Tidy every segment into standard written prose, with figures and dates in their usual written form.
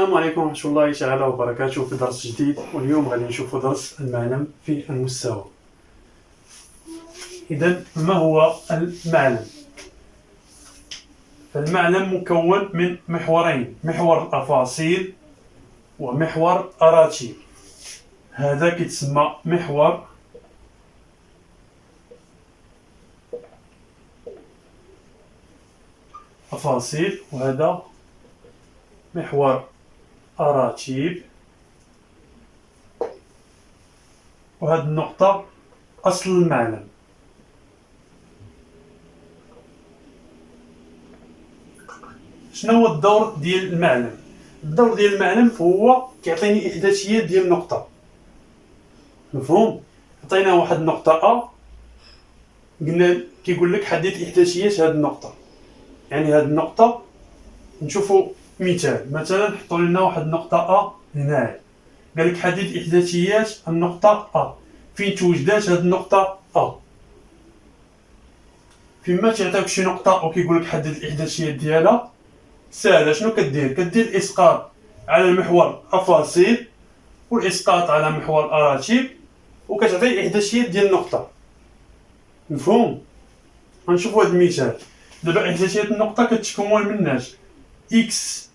السلام عليكم ورحمة الله تعالى وبركاته في درس جديد، واليوم غادي نشوفوا درس المعلم في المستوى. إذا ما هو المعلم؟ فالمعلم مكون من محورين، محور الأفاصيل ومحور أراتيب. هذا كيتسمى محور أفاصيل وهذا محور أراتيب، وهذه النقطة أصل المعلم. شنو هو الدور ديال المعلم؟ الدور ديال المعلم هو كيعطيني إحداثيات ديال نقطة، مفهوم؟ عطينا واحد النقطة أ، قلنا كيقول لك حدد إحداثيات هذه النقطة. يعني هذه النقطة نشوفوا مثلا نحطوا لنا واحد النقطة أ هنايا، قال لك حدد إحداثيات النقطة أ. فين توجدات هذه النقطة أ؟ فيما تعطيك شي نقطة وكيقول لك حدد الإحداثيات ديالها، ساهلة. شنو كدير؟ كدير الإسقاط على المحور أفاصيل والإسقاط على محور أراتيب، وكتعطي الإحداثيات ديال النقطة، مفهوم؟ غنشوفوا هذا المثال. دابا إحداثيات النقطة كتكون من ناش إكس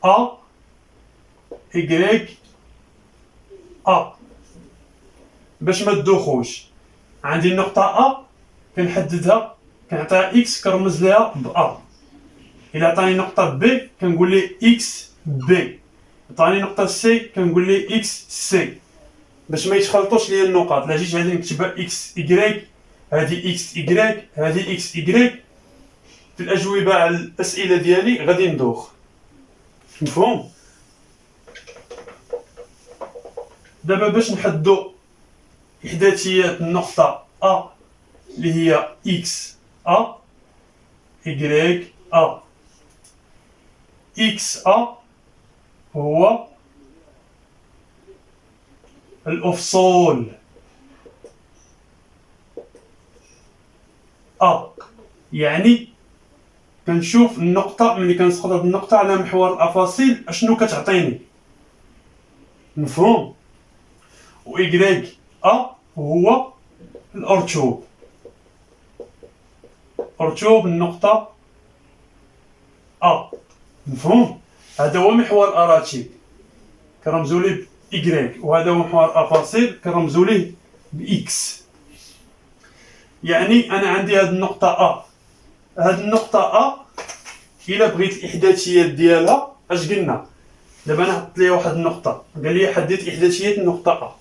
أ إكغيك أ. باش ما تدوخوش، عندي النقطة أ كنحددها، كنعطيها إكس كنرمز ليها بأ. إلا عطاني نقطة بي كنقول ليه إكس بي، عطاني نقطة سي كنقول ليه إكس سي، باش ما يتخلطوش ليا النقاط. لا جيت غادي نكتبها إكس إكغيك، هادي إكس إكغيك، هادي إكس إكغيك، في الأجوبة على الأسئلة ديالي غادي ندوخ، مفهوم؟ دابا باش نحددو إحداثيات النقطة أ اللي هي إكس أ إكغيك أ. إكس أ هو الأفصول أ، يعني كنشوف النقطة ملي كنسقط هاد النقطة على محور الأفاصيل أشنو كتعطيني، مفهوم؟ و إكغيك أ هو الأرتوب، أرتوب النقطة أ، مفهوم؟ هذا هو محور أراتيب كنرمزو ليه بإكغيك، وهذا هو محور أفاصيل كنرمزو ليه بإكس. يعني أنا عندي هاد النقطة أ، هاد النقطة أ إلا بغيت الإحداثيات ديالها اش قلنا؟ دابا أنا حطيت ليها واحد النقطة، قال لي حدد إحداثيات النقطة أ.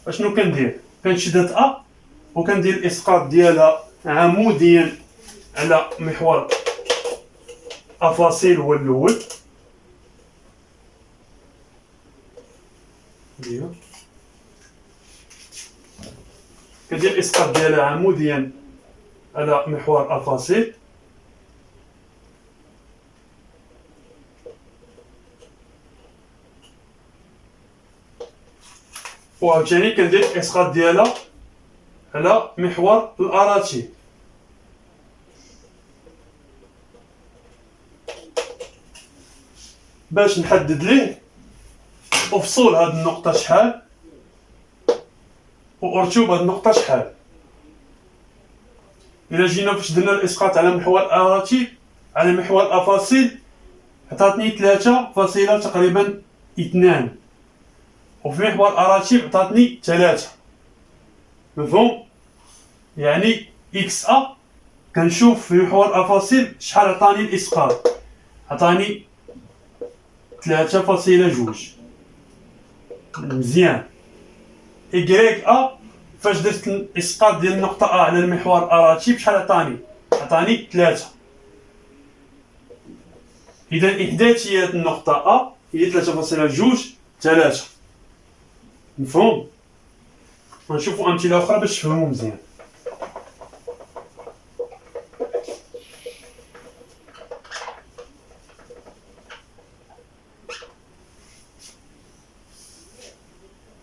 اشنو كندير؟ كنشد هاد أ وكندير الإسقاط ديالها عموديا على محور أفاصيل هو الأول، كندير الإسقاط ديالها عموديا على محور أفاصيل، وعاوتاني كندير الإسقاط ديالها على محور الأراتيب. باش نحدد ليه أفصول هاد النقطة شحال وأرتوب هاد النقطة شحال. إلا جينا فاش درنا الإسقاط على محور الأراتيب على محور الأفاصيل عطاتني 3 تقريبا 2، وفي محور الأراتيب عطاتني 3، مفهوم؟ يعني إكس أ كنشوف في محور الأفاصيل شحال عطاني الإسقاط، عطاني 3.2، مزيان. إكغيك أ فاش درت الإسقاط ديال النقطة أ على المحور الأراتيب شحال عطاني؟ عطاني 3. إذا إحداثيات النقطة أ هي 3.2 3، مفهوم؟ غنشوفو أمثلة أخرى باش تفهمو مزيان.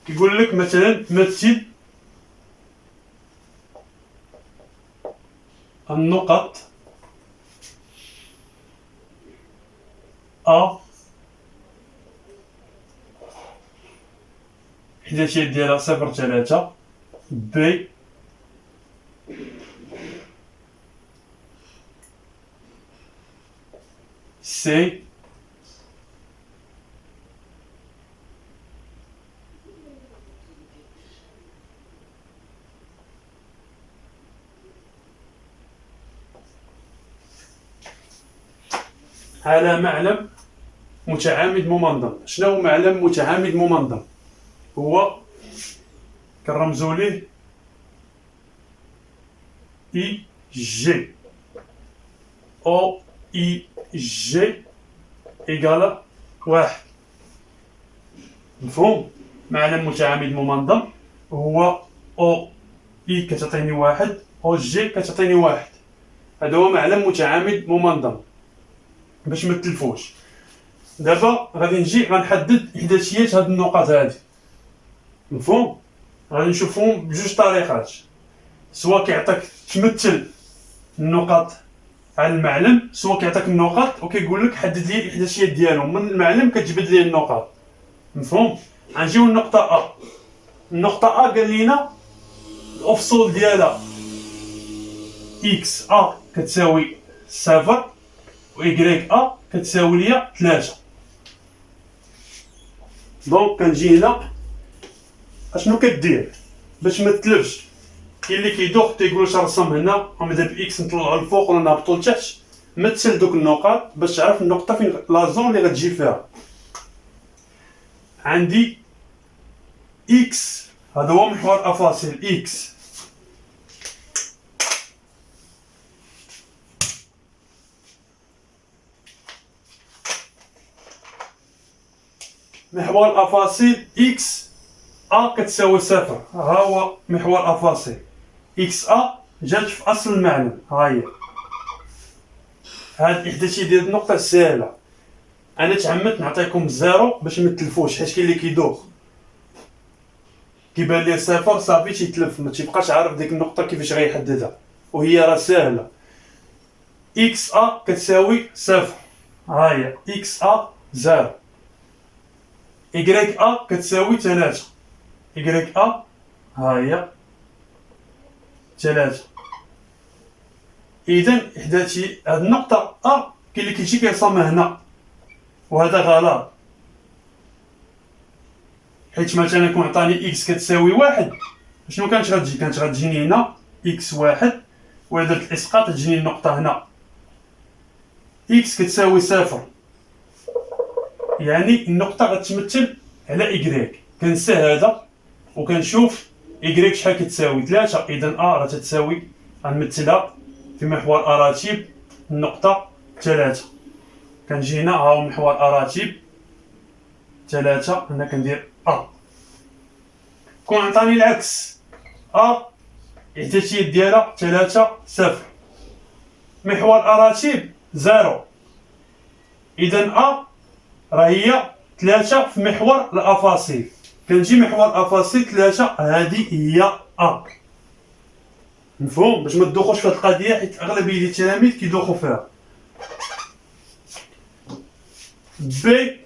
كيقول لك مثلا مثل النقط أ الإحداثيات ديالها 0.3 بي سي على معلم متعامد ممنظم. شنو هو معلم متعامد ممنظم؟ هو كنرمزو ليه اي جي او اي جي إيكالا واحد. مفهوم؟ معلم متعامد ممنظم هو او اي كتعطيني واحد، او جي كتعطيني واحد. هذا هو معلم متعامد ممنظم باش متلفوش. دابا غادي نجي غنحدد إحداثيات هاد النقط هادي. مفهوم؟ غادي نشوفهم بجوج طريقات، سواء كيعطيك تمثل النقط على المعلم، سواء كيعطيك النقط وكيقول لك حدد لي الإحداثيات ديالهم من المعلم كتجبد لي النقط. مفهوم؟ غنجيو للنقطة أ. النقطة أ قال لينا الأفصول ديالها إكس أ كتساوي صفر و إكغيك أ كتساوي ليا 3. دونك كنجي هنا اشنو كدير باش متلفش؟ كاين اللي كيدوخ تيقول واش رسم هنا وماذا بإكس نطلعو الفوق ولا نهبطو لتحت. مثل دوك النقط باش تعرف النقطة فين لا زون اللي غتجي فيها. عندي إكس هذا هو محور أفاصيل إكس، محور أفاصيل إكس أ كتساوي صفر. ها هو محور أفاصيل إكس أ جات في أصل المعلم. ها هي هاد الإحداثية ديال النقطة ساهلة. أنا تعمدت نعطيكم زيرو باش متلفوش، حيت كاين اللي كيدوخ كيبان ليه صفر صافي تيتلف، ما تيبقاش عارف ديك النقطة كيفاش غيحددها، وهي راه ساهلة. إكس أ كتساوي صفر. ها هي إكس أ زيرو. إكغيك أ كتساوي 3. إكغيك أ ها هي 3. إذا إحداثي هاد النقطة أ كاين اللي كيجي كيرسمها هنا وهذا غلط، حيت مثلا كون عطاني إكس كتساوي واحد شنو كانت غتجي؟ كانت غتجيني هنا إكس واحد، وإلا درت الإسقاط تجيني النقطة هنا إكس كتساوي صفر، يعني النقطة غتمثل على إكغيك. كنسى هذا وكنشوف إكغيك شحال كتساوي 3. إذا أ راه تتساوي غنمثلها في محور أراتيب النقطة 3. كنجي هنا ها هو محور أراتيب 3، هنا كندير أ. كون عطاني العكس أ الإحداثيات ديالها 3 صفر، محور أراتيب 0، إذا أ راه هي 3 في محور الأفاصيل. كنجي محور أفاصيل 3 هذه هي أ. مفهوم؟ باش ما تدوخوش في هاد القضية، حيت أغلبية ديال التلاميذ كيدوخو فيها. بي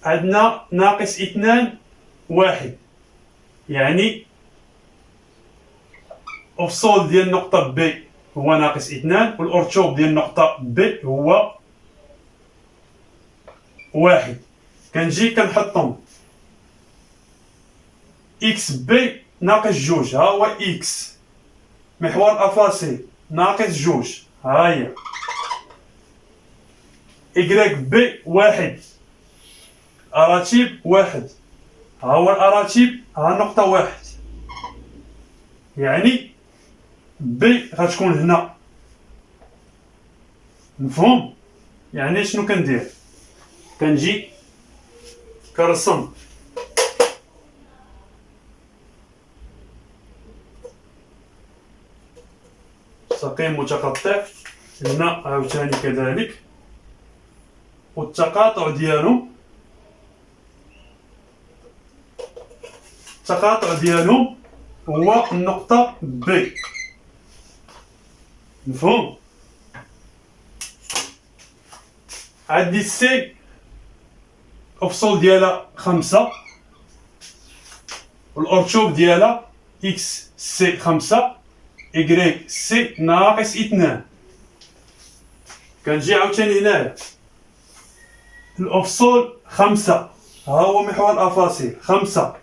عندنا ناقص 2 1، يعني الأفصول ديال النقطة بي هو ناقص 2، والأرتوب ديال النقطة بي هو 1. كنجي كنحطهم إكس بي ناقص 2، ها هو إكس محور أفاصيل ناقص 2، ها هي إكغيك بي 1 أراتيب 1، ها هو الأراتيب، ها النقطة 1، يعني بي غتكون هنا. مفهوم؟ يعني شنو كندير؟ كنجي كنرسم سقيم متقطع هنا عاوتاني كذلك، والتقاطع ديالهم هو النقطة بي. مفهوم؟ عندي سي الأفصول ديالها 5 والأرتوب ديالها إكس سي 5 إكغيك سي ناقص 2. كنجي عاوتاني هنايا الأفصول 5 ها هو محور الأفاصيل 5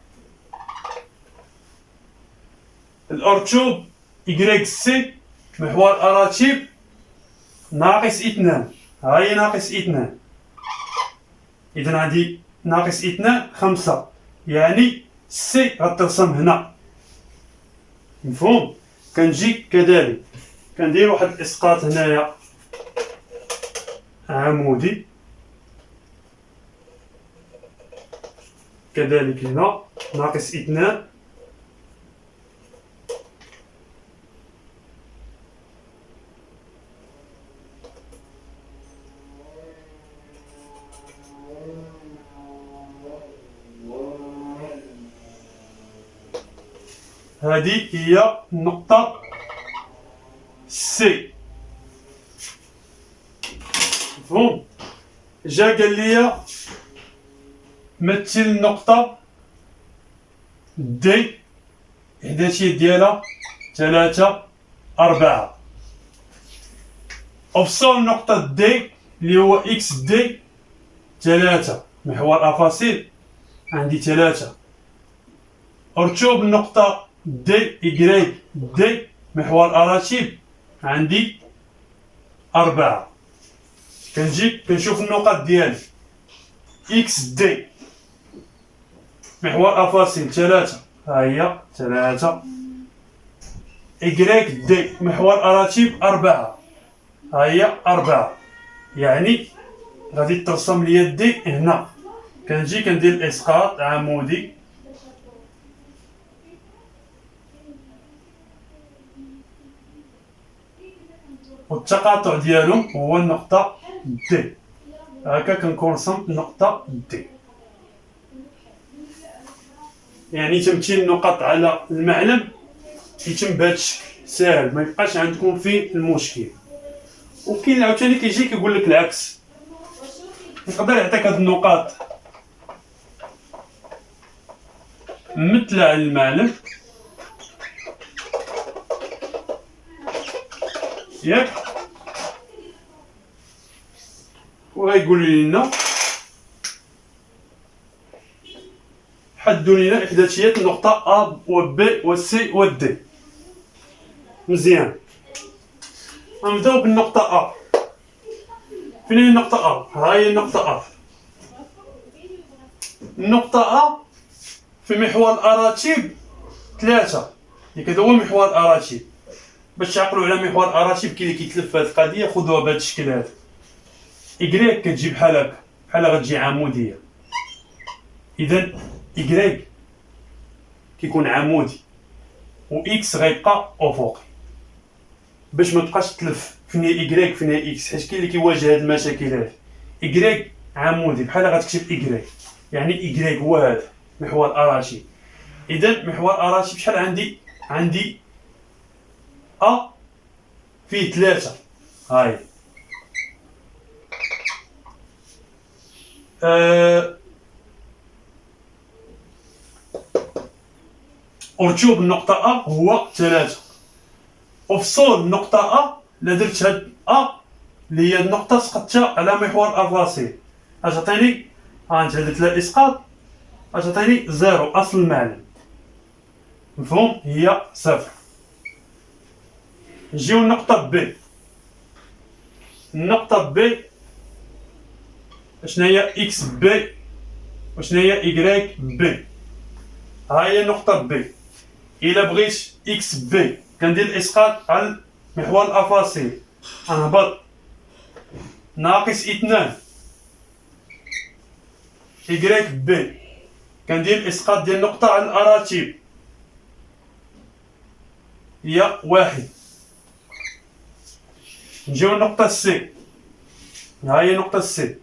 الأرتوب إكغيك سي محور الأراتيب ناقص 2 ها هي ناقص 2. إذا عندي ناقص 2 5 يعني سي غترسم هنا مفهوم. كنجي كذلك كندير واحد الإسقاط هنايا عمودي كذلك هنا ناقص 2 هذه هي النقطة سي مفهوم. جا قال لي مثل النقطة دي إحداثية ديالها 3 4. أفصل النقطة دي اللي هو إكس دي 3 محور أفاصيل عندي 3. أرتوب النقطة دي إكغيك دي محور أراتيب عندي 4. كنجي كنشوف النقط ديالي إكس دي محور أفاصيل 3 ها هي 3 إكغيك دي محور أراتيب 4 ها هي 4. يعني غادي ترسم لي دي هنا. كنجي كندير الإسقاط عمودي والتقاطع ديالهم هو النقطة دي. هكا كنكون رسمت النقطة دي. يعني تمثيل النقط على المعلم يتم بهذا الشكل ساهل ما يبقاش عندكم فيه المشكل. وكاين عاوتاني كيجي كيقول لك العكس، يقدر يعطيك هاد النقاط ممثلة على المعلم ياك، وغيقول لنا حدوا لنا إحداثيات النقطة أ و ب و سي و دي. مزيان، غنبداو بالنقطة أ. فين هي النقطة أ؟ ها هي النقطة أ. النقطة أ في محور الأراتيب 3. هذا هو محور الأراتيب. باش تعقلوا على محور الأراتيب كي كيتلف هاد القضية خذوها بهذا الشكل هذا. إكغيك كتجي بحال هكا، بحال غتجي عمودية. إذا إكغيك كيكون عمودي و إكس غيبقى أفقي باش ما تبقاش تلف فين هي إكغيك فين هي إكس، حيت كاين اللي كيواجه هاد المشاكل هادي. إكغيك عمودي بحال غتكتب إكغيك، يعني إكغيك هو هذا محور الأراتيب. إذا محور الأراتيب شحال عندي أ فيه 3 هاي. أرتوب النقطة أ هو 3. أفصول النقطة أ لا درت هاد أ اللي هي النقطة سقطتها على محور الأفاصيل اش عطيني؟ انت درت لها إسقاط اش عطيني؟ 0 أصل المعلم مفهوم؟ هي 0. نجيو النقطة ب. النقطة ب شنو هي؟ إكس ب وشنو هي؟ إكغيك ب. ها هي النقطة ب. إلا بغيت إكس ب كندير الإسقاط على محور الأفاصيل، غنهبط ناقص 2 إكغيك ب كندير الإسقاط ديال النقطة على الأراتيب هي 1. نجيو النقطة سي. ها هي النقطة سي.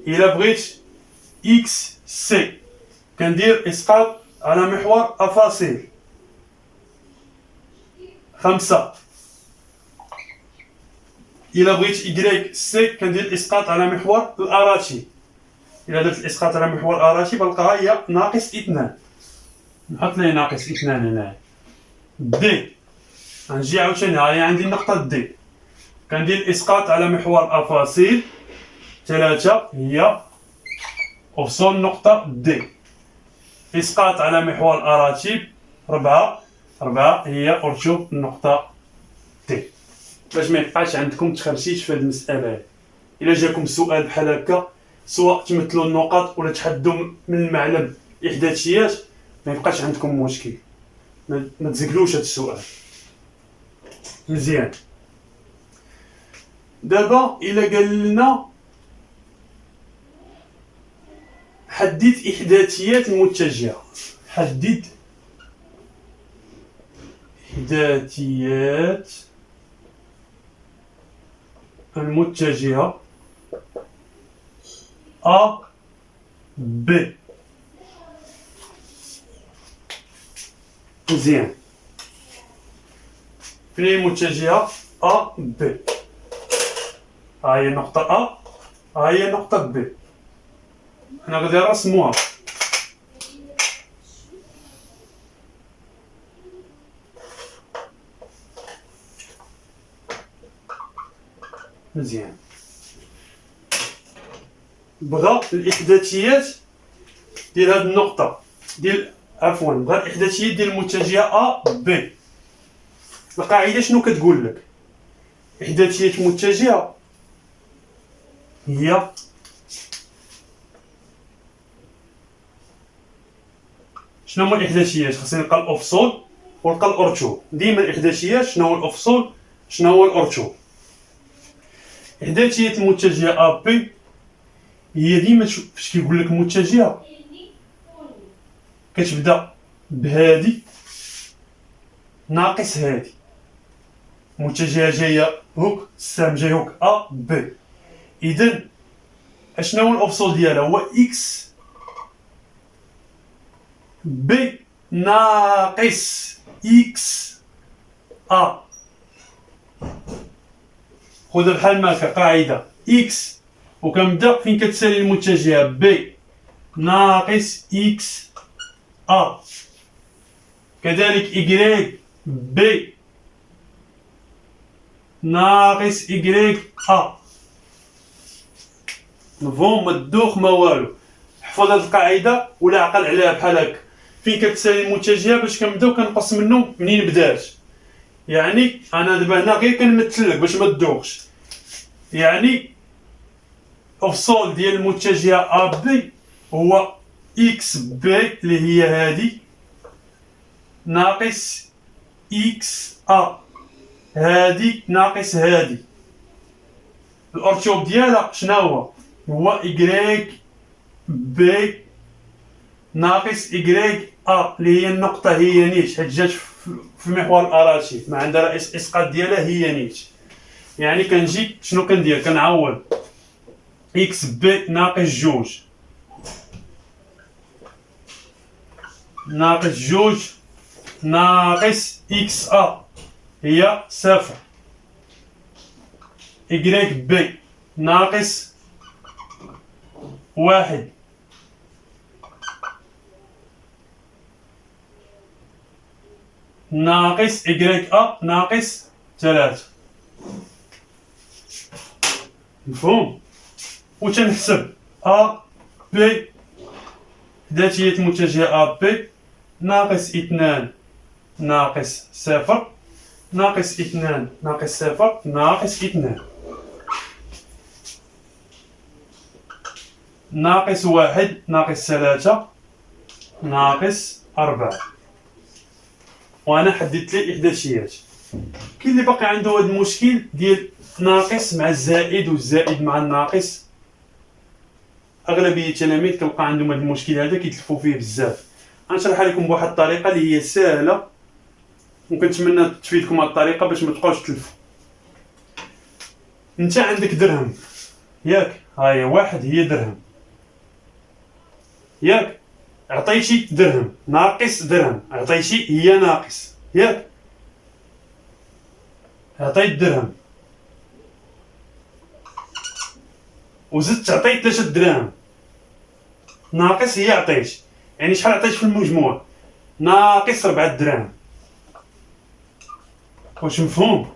إلا بغيت إكس سي كندير إسقاط على محور أفاصيل 5. إلا بغيت إكغيك سي كندير إسقاط على محور الأراتيب إلا درت الإسقاط على محور أراتي بلقاها هي ناقص 2. نحط ليه ناقص 2 هنايا. دي غنجي عاوتاني ها هي عندي النقطة دي، كندير الإسقاط على محور أفاصيل 3 هي أفصل نقطة دي. إسقاط على محور أراتيب 4 هي أرتب النقطة دي. باش ما يبقاش عندكم تخرشيش في هاد المسألة. إلا جاكم سؤال بحال هكا سواء تمثلوا النقط ولا تحدوا من المعلم إحداثيات ما يبقاش عندكم مشكل، ما تزقلوش هاد السؤال. مزيان. دابا إلا قال لنا حدد إحداثيات المتجهة، حدد إحداثيات المتجهة A B. مزيان. فين هي المتجهة A B؟ ها هي نقطة A، ها هي نقطة B. حنا غادي نرسموها. مزيان. بغا الإحداثيات ديال هاد النقطة بغا الإحداثيات ديال المتجهة A B. القاعدة شنو كتقول لك؟ إحداثيات متجهة هي شنو هما الإحداثيات؟ خاصني نلقى الأفصول ونلقى الأرتوب. ديما الإحداثيات شنو هو الأفصول شنو هو الأرتوب. إحداثيات المتجهة A B هي ديما فاش كيقول لك متجهة كتبدا بهادي ناقص هادي. متجهة جاية هوك، السهم جاي هوك A B. إذن اشنو هو الأفصول ديالها؟ هو إكس B ناقص إكس A. خذها بحال ما كقاعدة إكس وكنبدا فين كتسالي المتجهة B ناقص إكس A. كذلك إكغيك B ناقص إكغيك A. مفهوم؟ ما تدوخ ما والو. حفظ هاد القاعدة ولا عقل عليها بحال هكا. فين كتسالي المتجهة باش كنبداو كنقص منهم منين بدات. يعني أنا دابا هنا غير كنمثل لك باش ما تدوخش. يعني أفصول ديال المتجهة A B هو إكس B اللي هي هادي ناقص إكس A هادي ناقص هادي. الأرتوب ديالها شناهو؟ هو إكغيك B ناقص إكغيك A اللي هي النقطة هي نيت حيت جات في محور الأراتيب ما عندها رئيس إسقاط ديالها هي نيت. يعني كنجي شنو كندير؟ كنعوض إكس B ناقص جوج ناقص جوج ناقص إكس A هي صفر. إكغيك B ناقص واحد ناقص إكغيك A ناقص 3. مفهوم؟ وتنحسب A B إحداثيات المتجهة A B ناقص 2 ناقص 0 ناقص 2 ناقص 0 ناقص 2 ناقص 1 ناقص 3 ناقص 4. وأنا حددت لي الإحداثيات. كاين اللي باقي عنده هذا المشكل ديال ناقص مع الزائد والزائد مع الناقص. أغلبية التلاميذ كنلقى عندهم هذا المشكل هذا كيتلفوا فيه بزاف. غنشرحها لكم بواحد الطريقة اللي هي سهلة وكنتمنى تفيدكم هاد الطريقة باش ما تبقاوش تلفوا. انت عندك درهم ياك، هاهي واحد هي درهم ياك، عطيتي درهم ناقص درهم، عطيتي هي ناقص ياك، عطيت درهم وزدت عطيت 3 دراهم ناقص هي عطيت، يعني شحال عطيت في المجموع؟ ناقص 4 دراهم. واش مفهوم؟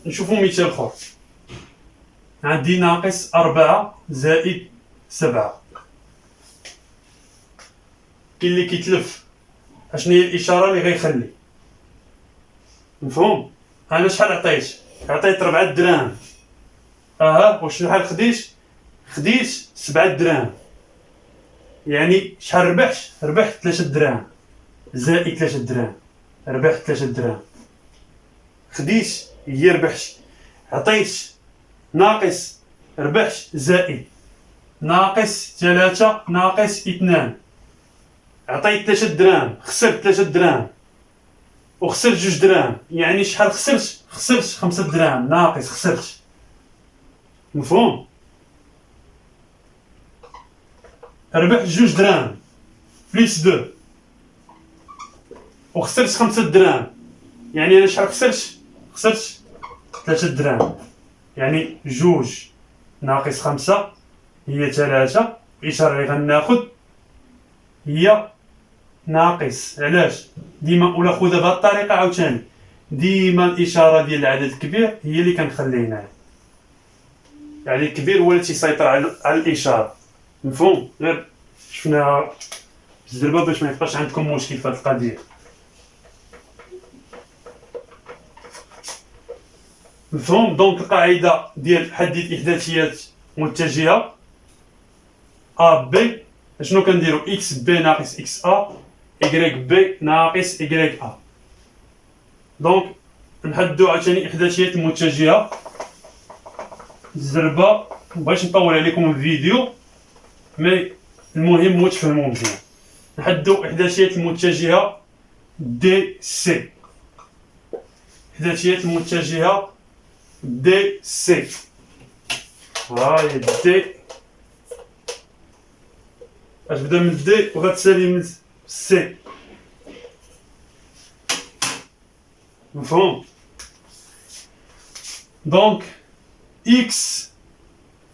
نشوفو مثال اخر. عندي ناقص 4 زائد 7. كاين اللي كيتلف، اشنو هي الاشاره اللي غيخلي؟ مفهوم؟ انا شحال عطيت؟ عطيت 4 دراهم. واش شحال خديت 7 دراهم، يعني شحال ربحت 3 دراهم زائد 3 دراهم، ربحت 3 دراهم. خديت هي ربحت، عطيت ناقص ربحت زائد ناقص 3 ناقص 2. عطيت 3 دراهم، خسرت 3 دراهم وخسرت 2 دراهم، يعني شحال خسرت 5 دراهم ناقص خسرت. مفهوم؟ ربحت 2 دراهم بليس 2 وخسرت 5 دراهم، يعني انا شحال خسرت 3 دراهم، يعني 2 ناقص 5 هي 3. الاشاره اللي غناخد هي ناقص. علاش؟ ديما ولا خذها بهذه الطريقه عاوتاني، ديما الاشاره ديال العدد الكبير هي اللي كنخلي هنايا، يعني الكبير هو اللي تيسيطر على الاشاره. مفهوم؟ غير شفنا بالزربه باش ما يبقاش عندكم مشكل في هذه القضيه. مفهوم؟ دونك القاعده ديال حدد احداثيات متجهه ا بي، شنو كنديرو؟ اكس بي ناقص اكس ا، ايكغيك بي ناقص ايكغيك ا. دونك نحددو عاوتاني احداثيات المتجهه. الزربه مبغيتش نطول عليكم الفيديو، مي المهم هو تفهموا مزيان. نحددو احداثيات المتجهه دي سي، احداثيات المتجهه دي سي. هاي دي غتبدا من دي وغتسالي من سي. مفهوم؟ دونك اكس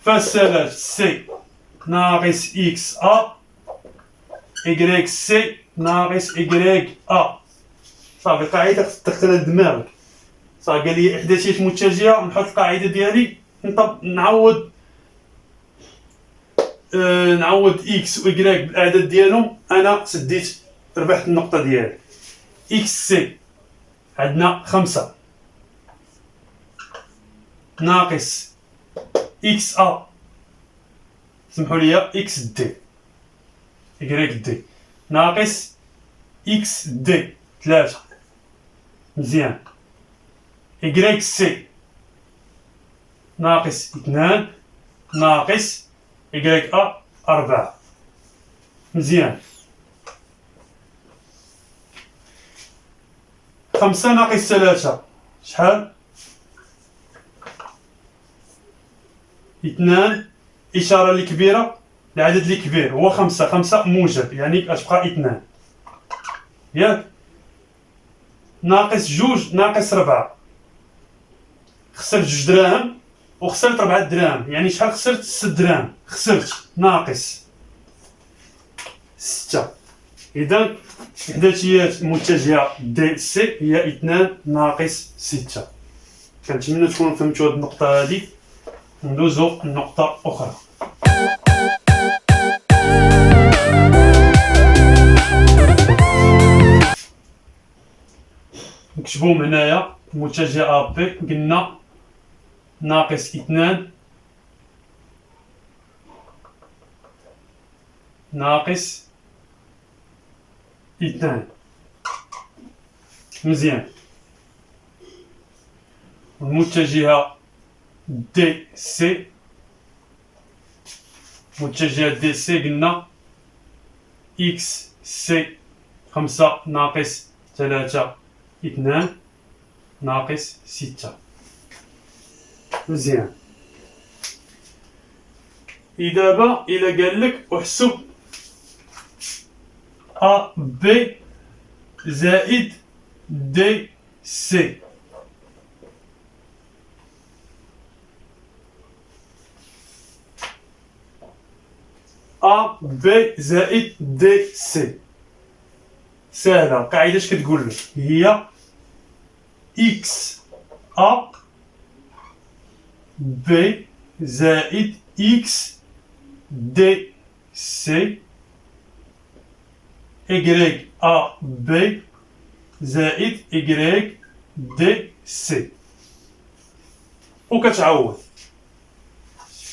فاصلة سي ناقص اكس ا، ايكغيك سي ناقص ايكغيك ا. صافي القاعده تختار دماغك. صافي قال لي احداثيات متجهه، نحط القاعده ديالي، نعوض نعوض اكس و ايكغيك بالاعداد ديالهم، انا سديت ربحت النقطه ديالي. اكس سي عندنا 5 ناقص اكس ا، سمحوا لي اكس دي ايكغيك دي ناقص اكس دي 3. مزيان. ايكغيك سي ناقص 2 ناقص ايكغيك ا 4. مزيان. 5 ناقص 3 شحال؟ 2. إشارة اللي كبيرة، العدد اللي كبير هو 5. 5 موجب، يعني غتبقى 2 ياك؟ ناقص 2 ناقص 4، خسرت 2 دراهم وخسرت 4 دراهم، يعني شحال خسرت؟ 6 دراهم. خسرت ناقص 6. إذا إحداثيات المتجهة دي سي هي 2 ناقص 6. كنتمنى تكونوا فهمتوا هاد النقطة هادي. ندوزو لنقطة أخرى. نكتبوهم هنايا. متجه أ بي قلنا ناقص 2 ناقص 2. مزيان. المتجهة دي سي، متجهة دي سي قلنا إكس سي 5 ناقص 3 2 ناقص 6. مزيان. دابا إلا قالك احسب أ بي زائد دي سي، أ بي زائد دي سي. ساهلة، القاعدة اش كتقول لك؟ هي إكس أ بي زائد إكس دي سي إكغيك أ بي زائد إكغيك دي سي. وكتعوض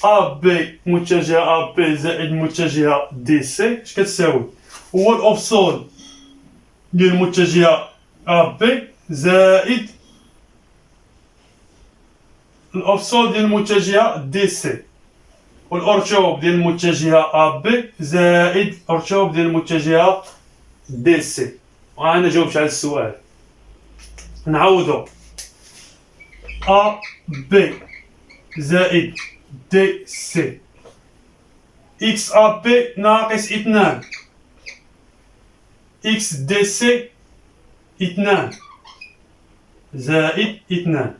أ بي متجهة أ بي زائد متجهة دي سي اش كتساوي؟ هو الأوفسول ديال المتجهة أ بي زائد الأوفسول ديال المتجهة دي سي، والأرتوب ديال المتجهة أ بي زائد الأرتوب ديال المتجهة دي سي. وأنا جاوبت على السؤال. نعوضو أ بي زائد دي سي إكس أ بي ناقص 2 إكس دي سي 2 زائد 2.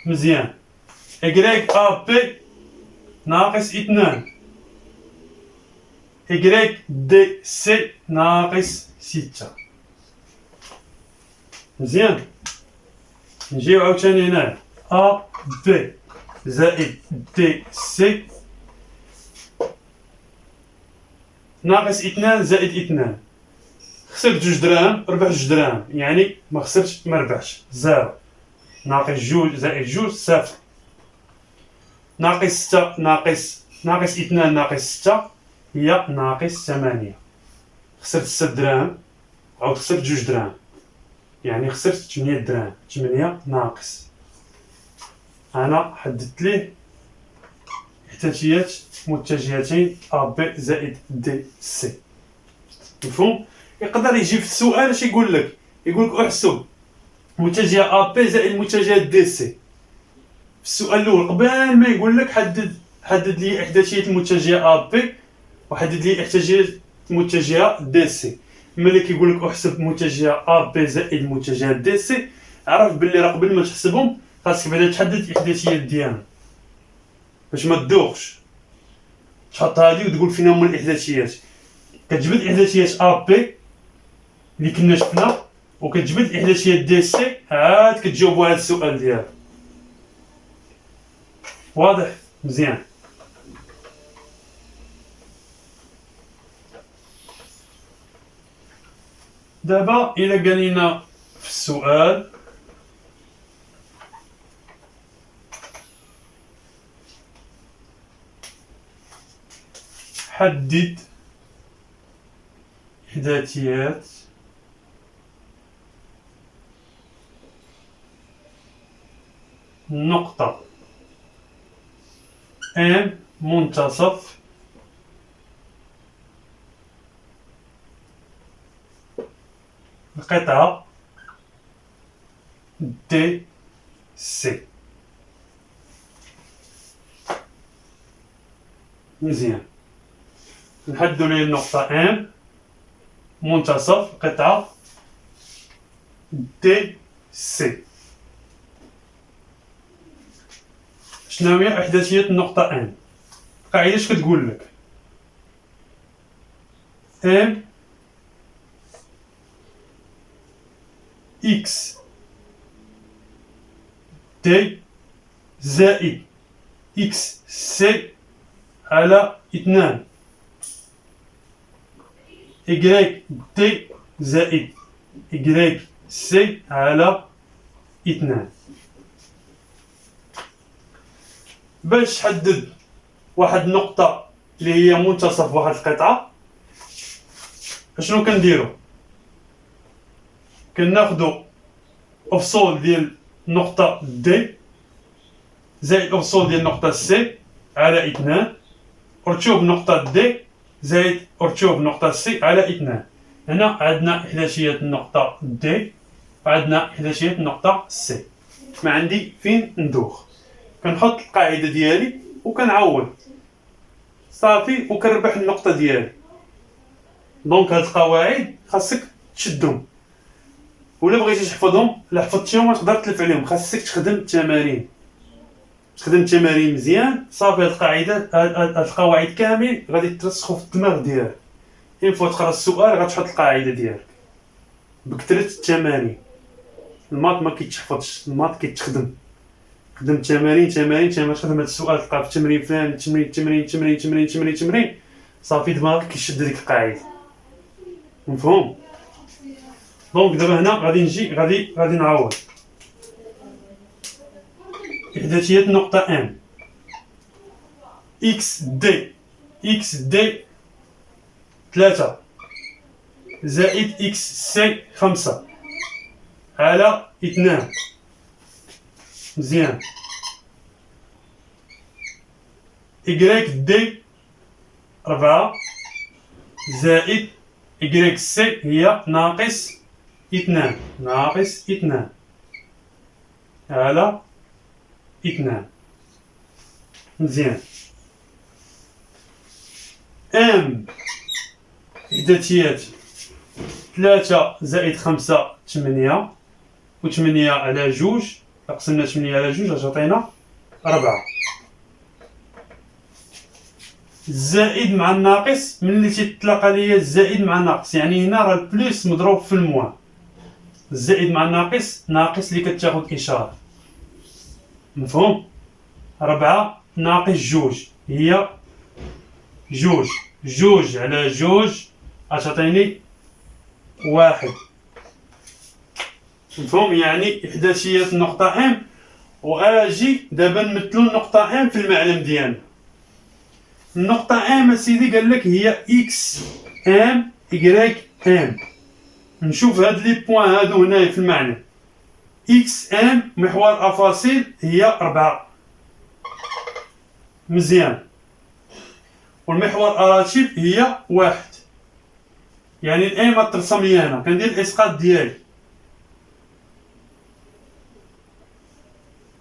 مزيان. إكغيك أ بي ناقص 2 إكغيك دي سي ناقص 6. مزيان. نجيو عاوتاني هنايا أ بي زائد دي سي ناقص 2 زائد 2. خسرت 2 دراهم، ربح 2 دراهم، يعني ما خسرتش ما ربحش. زيرو ناقص 2 زائد 2 صفر. ناقص 6 ناقص 2 ناقص 6 هي ناقص 8. خسرت 6 دراهم، عاود خسرت 2 دراهم، يعني خسرت 8 دراهم. 8 ناقص، أنا حددت ليه احتياجيات متجهتين أ بي زائد دي سي. مفهوم؟ يقدر يجي في السؤال اش يقول لك؟ يقول لك احسب متجهة أ بي زائد متجهة دي سي. في السؤال الأول قبل ما يقول لك حدد لي احداثية المتجهة أ بي وحدد لي احتياجية متجهة دي سي. ملي كيقول لك احسب متجهة أ بي زائد متجهة دي سي، عرف باللي راه قبل ما تحسبهم خاصك بعدا تحدد الاحداثيات ديالهم باش ما تدوخش. تحط هادي وتقول فين هما الاحداثيات. كتجبد احداثيات أ بي اللي كنا شفنا، وكتجبد احداثيات دي سي، عاد كتجاوبوا على هاد السؤال ديالك. واضح؟ مزيان. دابا إلا قال لنا في السؤال حدد إحداثيات نقطة M منتصف القطعة دي سي. مزيان. نحددو ليه النقطة M منتصف القطعة دي سي. شنو هي إحداثية النقطة M؟ القاعدة اش كتقول لك؟ M إكس دي زائد إكس سي على 2 إكغيك دي زائد إكغيك سي على 2. باش تحدد واحد النقطة اللي هي منتصف واحد القطعة، اشنو كنديرو؟ كناخدو أفصول ديال النقطة دي زائد أفصول ديال النقطة سي على 2 أرتوب نقطة دي زائد أرتوب نقطة سي على 2. هنا عندنا إحداثية النقطة دي وعندنا إحداثية النقطة سي. ما عندي فين ندوخ، كنحط القاعدة ديالي وكنعوض صافي وكنربح النقطة ديالي. دونك هاد القواعد خاصك تشدهم، ولا بغيتي تحفظهم لا حفظتيهم تقدر تلف عليهم، خاصك تخدم التمارين. تخدم التمارين مزيان صافي. هاد القاعده هاد القواعد كامل غادي ترسخو في الدماغ ديالك. اين فوا تقرا السؤال غتحط القاعده ديالك بكثره التمارين. الماط ما كيتحفظش، الماط كيتخدم. خدم التمارين تمارين تمارين، خدم هاد السؤال تلقاه في التمرين فلان، تمرين صافي دماغك كيشد ديك القاعده. مفهوم؟ دونك دابا هنا غادي نجي غادي نعوض إحداثيات نقطة ام. إكس دي 3 زائد إكس سي 5 على 2. مزيان. إكغيك دي 4 زائد إكغيك سي هي ناقص 2 على 2. مزيان. ام إحداثيات 3 زائد 5 8 و 8 على 2 قسمنا 8 على 2 غتعطينا 4. الزائد مع الناقص ملي تيتلاقى ليا الزائد مع الناقص يعني هنا راه البلوس مضروب في الموان. الزائد مع الناقص ناقص اللي كتاخد إشارة. مفهوم؟ 4 ناقص 2 هي 2 على 2 غتعطيني 1. مفهوم؟ يعني إحداثيات النقطة ام. وأجي دابا نمثلو النقطة ام في المعلم ديالنا. النقطة ام اسيدي قالك هي إكس ام إكغيك ام. نشوف هاد لي بوان هادو هنايا في المعنى. إكس ام محور أفاصيل هي 4. مزيان. والمحور أراتيب هي 1. يعني الام غترسم لي هنا كندير الإسقاط ديالي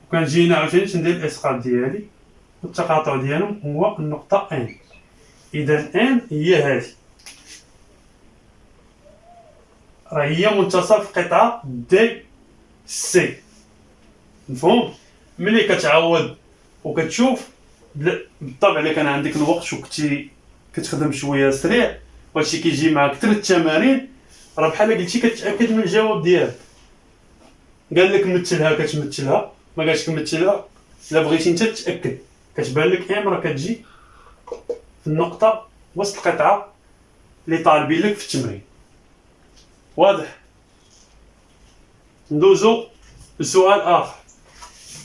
وكنجي هنا عاوتاني تندير الإسقاط ديالي والتقاطع ديالهم هو النقطة ان. إذا ان هي هادي راه هي منتصف قطعة دي سي. مفهوم؟ ملي كتعوض وكتشوف بالطبع الا كان عندك الوقت وكنتي كتخدم شويه سريع وهادشي كيجي مع كثر التمارين راه بحال قلتي كتاكد من الجواب ديالك. قال لك مثلها كتمثلها، ما قالش كمثلها الا بغيتي انت تتاكد كتبان لك ام راه كتجي في النقطه وسط القطعه اللي طالبين لك في التمرين. واضح؟ ندوزو لسؤال اخر.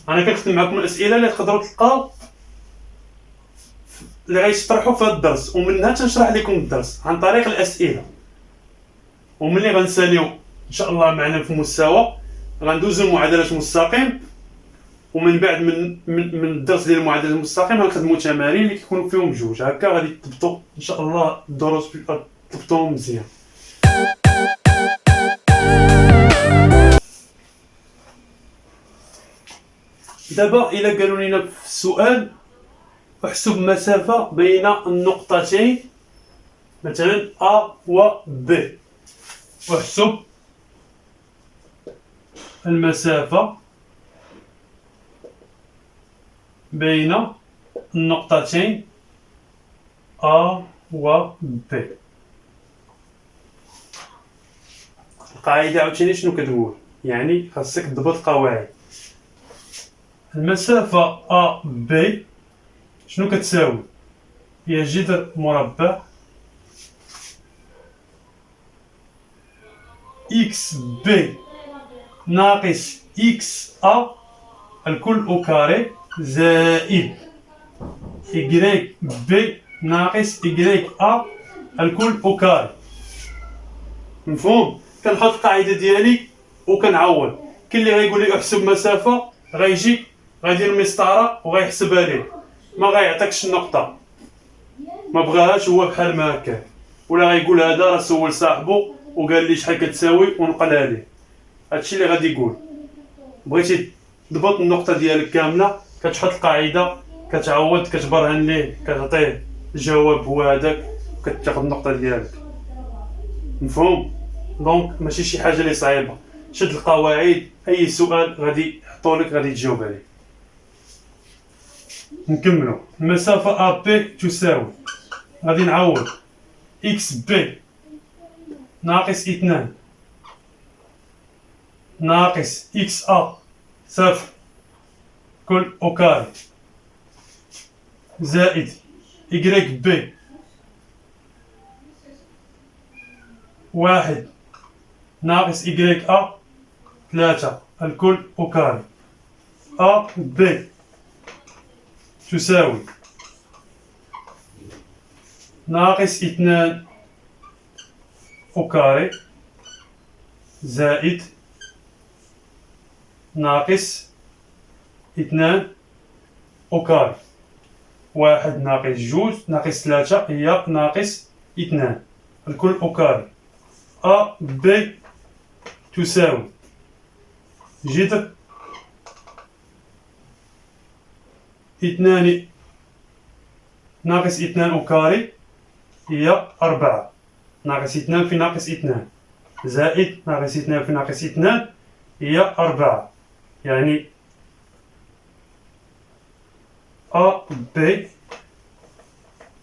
انا كنخدم معكم الاسئله اللي تقدروا تلقاو اللي غيشطرحوا في هذا الدرس ومنها تنشرح لكم الدرس عن طريق الاسئله. وملي غنساليو ان شاء الله معنا في مستوى غندوزو لمعادله مستقيم. ومن بعد من الدرس ديال المعادله المستقيم غنخدموا تمارين اللي كيكونوا فيهم 2 هكا غادي تضبطوا ان شاء الله الدروس تضبطوهم مزيان. دابا الا قالوا لنا في السؤال احسب مسافه بين النقطتين مثلا A و B. احسب المسافه بين النقطتين A و B. القاعده عاوتاني شنو كتقول؟ يعني خاصك تضبط القواعد. المسافه A B شنو كتساوي؟ هي جذر مربع إكس بي ناقص إكس أ الكل أو كاري زائد إكغيك بي ناقص إكغيك أ الكل أو كاري. مفهوم؟ كنحط القاعدة ديالي وكنعوض. كاين اللي غايقول لي احسب مسافة غيجي غيدير مسطرة وغيحسبها ليه ما غيعطيكش النقطة، ما بغاهاش هو بحال ما هكا، ولا غيقول هذا راه سول صاحبو وقال لي شحال كتساوي ونقلها ليه. هادشي اللي غادي يقول. بغيتي تضبط النقطة ديالك كاملة كتحط القاعدة كتعوض كتبرهن ليه كتعطيه الجواب هو هذاك وكتاخد النقطة ديالك. مفهوم؟ دونك ماشي شي حاجة اللي صعيبة. شد القواعد أي سؤال غادي يحطولك غادي تجاوب عليه. نكملو. المسافة أ بي تساوي، غادي نعوض إكس بي ناقص 2 ناقص إكس أ صفر كل أو كاري زائد إكغيك بي 1 ناقص إكغيك أ 3 الكل أو كاري. أ بي تساوي ناقص 2 أو كاري زائد ناقص 2 أو كاري. 1 ناقص 2 ناقص 3 هي ناقص 2 الكل أو كاري. أ بي تساوي جذر 2 ناقص 2 أو كاري هي 4 ناقص 2 في ناقص 2 زائد ناقص 2 في ناقص 2 هي 4، يعني أ بي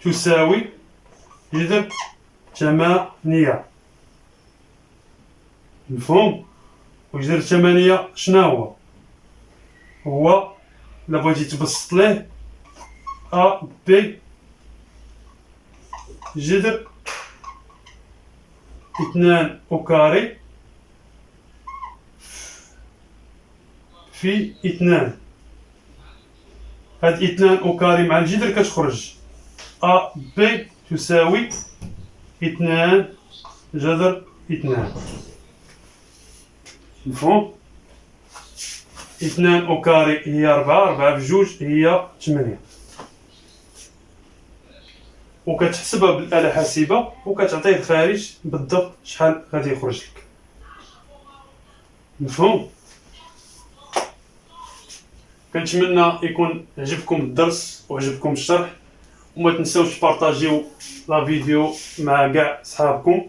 تساوي جذر 8. مفهوم؟ وجذر 8 شناهو؟ هو إلا بغيتي تبسط ليه أ بي جذر 2 أو كاري في 2. هاد 2 أو كاري مع الجذر كتخرج أ بي تساوي 2 جذر 2. مفهوم؟ 2 أو كاري هي 4 في 2 هي 8، وكتحسبها بالآلة الحاسبة وكتعطيه الخارج بالضبط شحال غادي يخرج لك. مفهوم؟ كنتمنى يكون عجبكم الدرس وعجبكم الشرح، وما تنساوش بارطاجيو لا فيديو مع كاع صحابكم،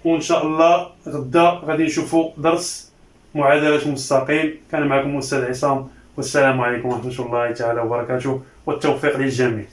وان شاء الله غدا غادي نشوفوا درس معادلة مستقيم. كان معكم الاستاذ عصام، والسلام عليكم ورحمة الله تعالى وبركاته، والتوفيق للجميع.